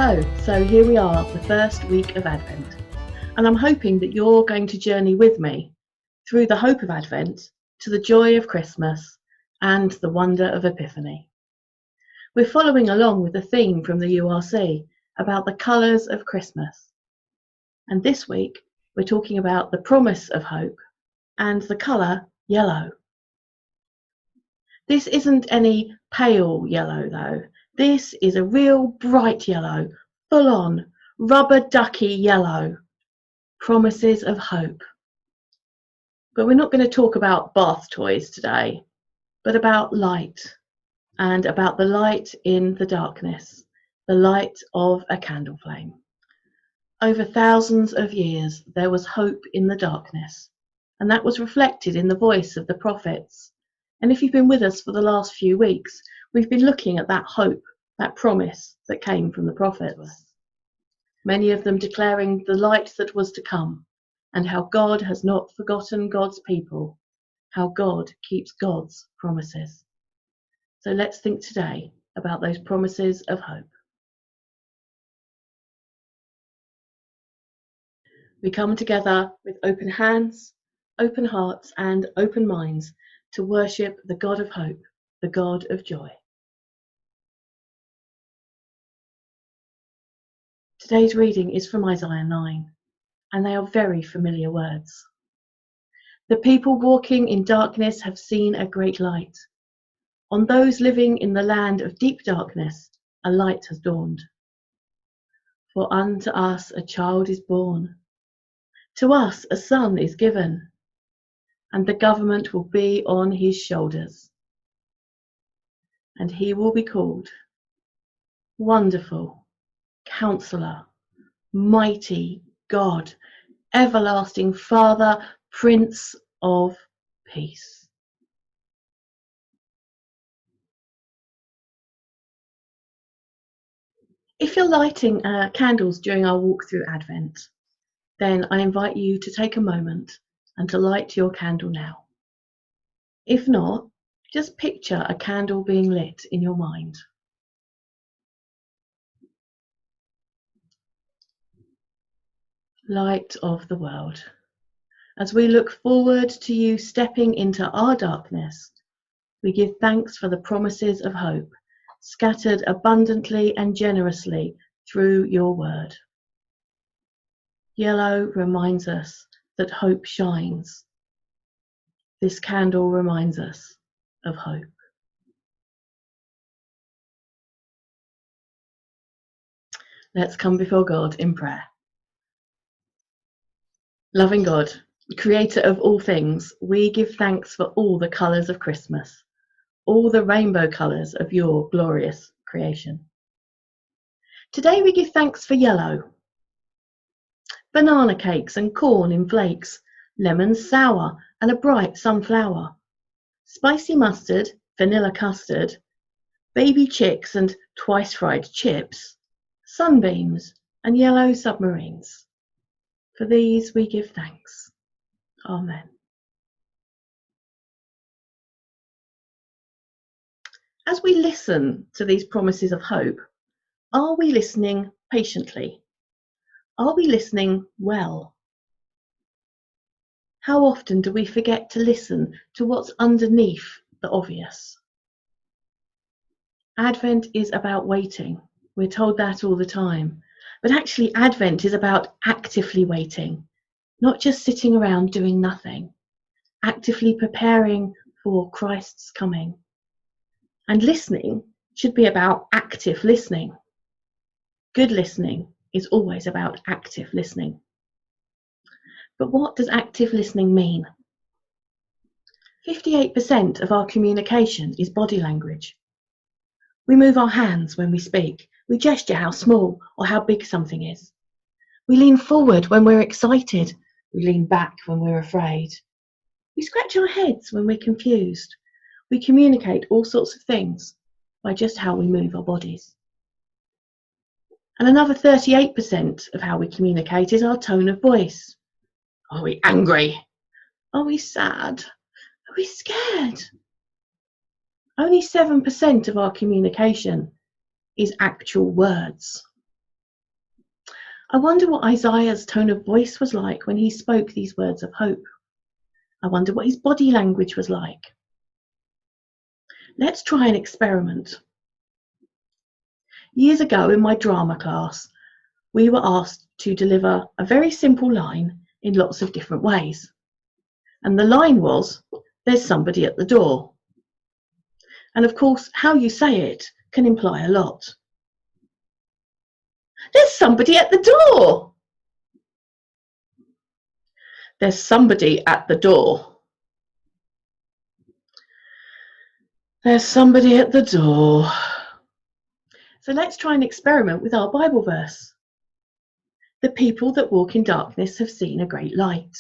So here we are, the first week of Advent, and I'm hoping that you're going to journey with me through the hope of Advent to the joy of Christmas and the wonder of Epiphany. We're following along with the theme from the URC about the colours of Christmas, and this week we're talking about the promise of hope and the colour yellow. This isn't any pale yellow though. This is a real bright yellow, full-on, rubber ducky yellow. Promises of hope. But we're not going to talk about bath toys today, but about light, and about the light in the darkness, the light of a candle flame. Over thousands of years there was hope in the darkness, and that was reflected in the voice of the prophets. And if you've been with us for the last few weeks, we've been looking at that hope, that promise that came from the prophets. Many of them declaring the light that was to come, and how God has not forgotten God's people, how God keeps God's promises. So let's think today about those promises of hope. We come together with open hands, open hearts, and open minds to worship the God of hope, the God of joy. Today's reading is from Isaiah 9, and they are very familiar words. The people walking in darkness have seen a great light. On those living in the land of deep darkness, a light has dawned. For unto us a child is born, to us a son is given, and the government will be on his shoulders. And he will be called Wonderful, Counselor, Mighty God, Everlasting Father, Prince of Peace. If you're lighting candles during our walk through Advent, then I invite you to take a moment and to light your candle now. If not, just picture a candle being lit in your mind. Light of the world, as we look forward to you stepping into our darkness, we give thanks for the promises of hope scattered abundantly and generously through your word. Yellow reminds us that hope shines. This candle reminds us of hope. Let's come before God in prayer. Loving God, creator of all things, we give thanks for all the colours of Christmas, all the rainbow colours of your glorious creation. Today we give thanks for yellow. Banana cakes and corn in flakes, lemons sour and a bright sunflower, spicy mustard, vanilla custard, baby chicks and twice fried chips, sunbeams and yellow submarines. For these we give thanks. Amen. As we listen to these promises of hope, are we listening patiently? Are we listening well? How often do we forget to listen to what's underneath the obvious? Advent is about waiting. We're told that all the time. But actually, Advent is about actively waiting, not just sitting around doing nothing, actively preparing for Christ's coming. And listening should be about active listening. Good listening is always about active listening. But what does active listening mean? 58% of our communication is body language. We move our hands when we speak. We gesture how small or how big something is. We lean forward when we're excited. We lean back when we're afraid. We scratch our heads when we're confused. We communicate all sorts of things by just how we move our bodies. And another 38% of how we communicate is our tone of voice. Are we angry? Are we sad? Are we scared? Only 7% of our communication is actual words. I wonder what Isaiah's tone of voice was like when he spoke these words of hope. I wonder what his body language was like. Let's try an experiment. Years ago in my drama class, we were asked to deliver a very simple line in lots of different ways. And the line was, "There's somebody at the door." And of course, how you say it can imply a lot. There's somebody at the door. There's somebody at the door. There's somebody at the door. So let's try an experiment with our Bible verse. The people that walk in darkness have seen a great light.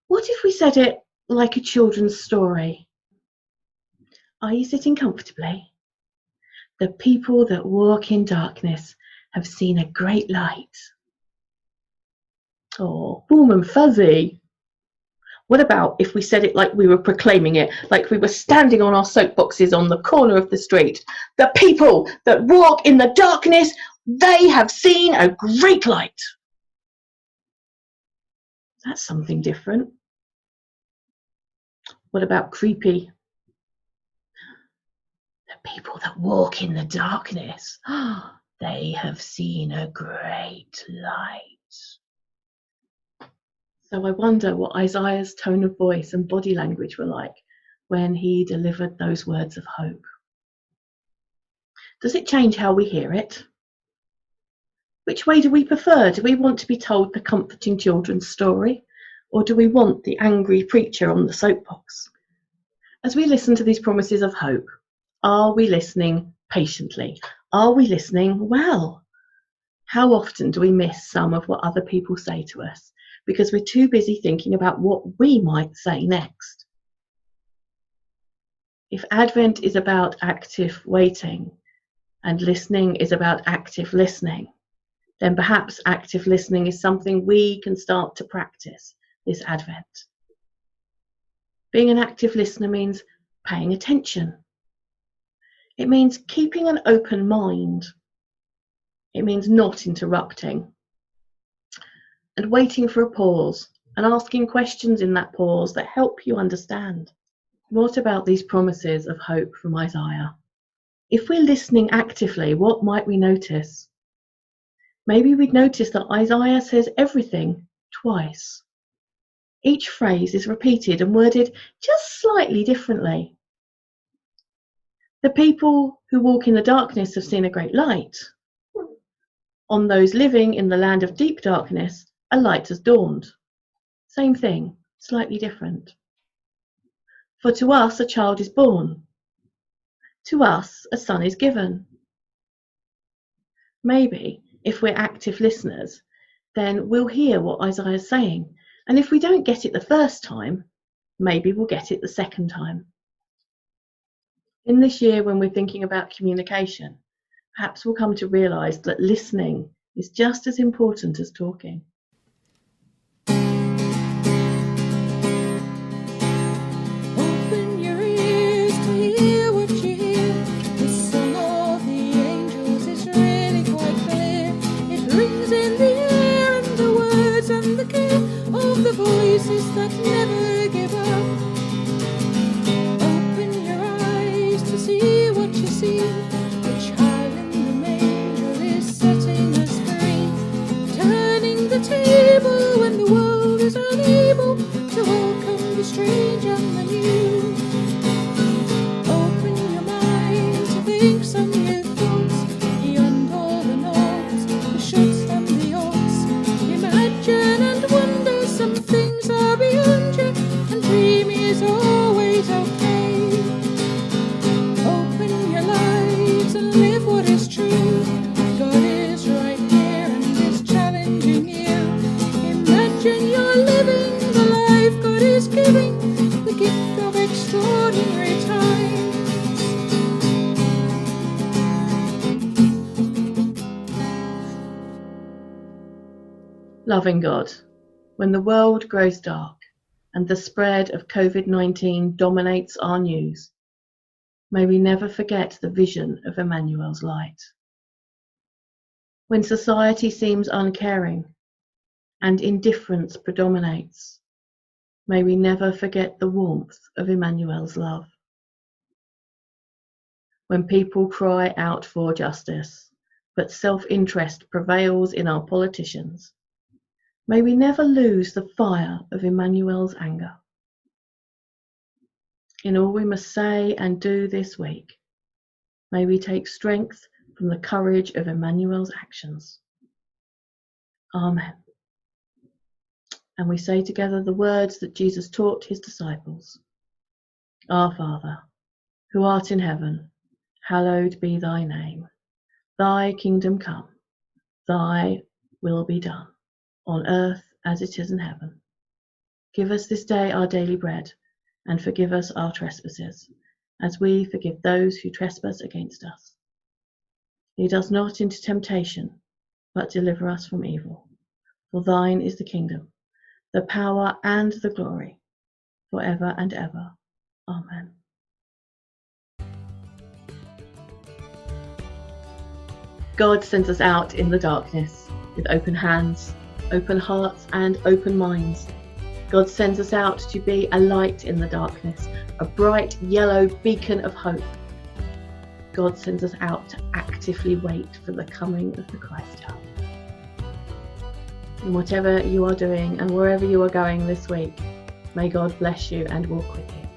What if we said it like a children's story? Are you sitting comfortably? The people that walk in darkness have seen a great light. Oh, warm and fuzzy. What about if we said it like we were proclaiming it, like we were standing on our soapboxes on the corner of the street? The people that walk in the darkness, they have seen a great light. That's something different. What about creepy? The people that walk in the darkness, they have seen a great light. So I wonder what Isaiah's tone of voice and body language were like when he delivered those words of hope. Does it change how we hear it? Which way do we prefer? Do we want to be told the comforting children's story, or do we want the angry preacher on the soapbox? As we listen to these promises of hope, are we listening patiently? Are we listening well? How often do we miss some of what other people say to us because we're too busy thinking about what we might say next? If Advent is about active waiting and listening is about active listening, then perhaps active listening is something we can start to practice this Advent. Being an active listener means paying attention. It means keeping an open mind. It means not interrupting and waiting for a pause and asking questions in that pause that help you understand. What about these promises of hope from Isaiah? If we're listening actively, what might we notice? Maybe we'd notice that Isaiah says everything twice. Each phrase is repeated and worded just slightly differently. The people who walk in the darkness have seen a great light. On those living in the land of deep darkness, a light has dawned. Same thing, slightly different. For to us a child is born. To us a son is given. Maybe, if we're active listeners, then we'll hear what Isaiah is saying. And if we don't get it the first time, maybe we'll get it the second time. In this year, when we're thinking about communication, perhaps we'll come to realise that listening is just as important as talking. Open your ears to hear what you hear. The song of the angels is really quite clear. It rings in the air, and the words and the care of the voices that never give up. Open your eyes to see what you see. The child in the manger is setting us free, turning the table when the world is unable to welcome the strange and the new. Open your mind to think some new thoughts beyond all the norms, the shoulds and the oughts. Imagine and wonder some things are beyond you, and dream is always okay. Open your lives and live what is true. God is right here and is challenging you. Imagine you're living the life God is giving, the gift of extraordinary times. Loving God, when the world grows dark and the spread of COVID-19 dominates our news, may we never forget the vision of Emmanuel's light. When society seems uncaring and indifference predominates, may we never forget the warmth of Emmanuel's love. When people cry out for justice, but self-interest prevails in our politicians, may we never lose the fire of Emmanuel's anger. In all we must say and do this week, may we take strength from the courage of Emmanuel's actions. Amen. And we say together the words that Jesus taught his disciples. Our Father, who art in heaven, hallowed be thy name. Thy kingdom come, thy will be done, on earth as it is in heaven. Give us this day our daily bread, and forgive us our trespasses, as we forgive those who trespass against us. Lead us not into temptation, but deliver us from evil. For thine is the kingdom, the power and the glory, forever and ever. Amen. God sends us out in the darkness with open hands, open hearts and open minds. God sends us out to be a light in the darkness, a bright yellow beacon of hope. God sends us out to actively wait for the coming of the Christ child. In whatever you are doing and wherever you are going this week, may God bless you and walk with you.